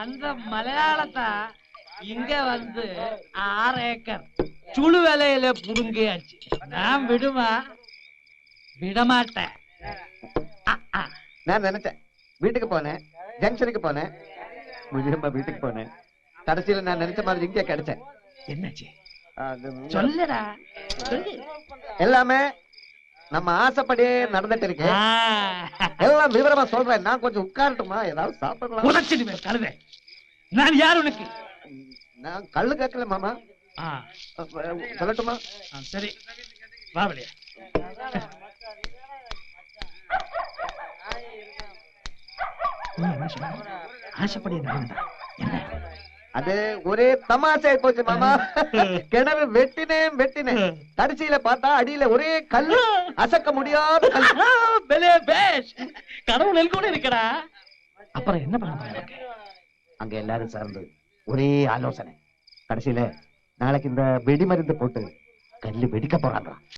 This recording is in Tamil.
அந்த மலையாளத்தை இங்க வந்து 6 ஏக்கர் சுழு வேலையில புடுங்கியாச்சு. நான் விடமாட்டேன். நான் நினைச்சேன், வீட்டுக்கு போனேன், ஜங்ஷனுக்கு போனேன், முதியம்மா வீட்டுக்கு போனேன், கடைசியில நான் நினைச்ச மாதிரி இங்கே கிடைச்சேன். என்னாச்சு சொல்லுடா. எல்லாமே நம்ம ஆசைப்படியே நடந்துட்டு இருக்கேன். எல்லாம் விவரமா சொல்றேன். நான் கொஞ்சம் உட்காரட்டுமா? ஏதாவது சாப்பிடலாம். கழுத நான் யார் உனக்கு? நான் கல்லு கேட்கல மாமா. சொல்லட்டுமா? சரி வா வெளியே. ஆசைப்படிய அது ஒரே தமாஷாய் போச்சு மாமா. கிணறு வெட்டினேன், கடைசியில பார்த்தா அடியில ஒரே கல்லு, அசக்க முடியாத கடவுள் கூட இருக்கடா. அப்புறம் என்ன பண்ண? அங்க எல்லாரும் சார்ந்து ஒரே ஆலோசனை. கடைசியில நாளைக்கு இந்த வெடி மருந்து போட்டு கல்லு வெடிக்க போறாங்க.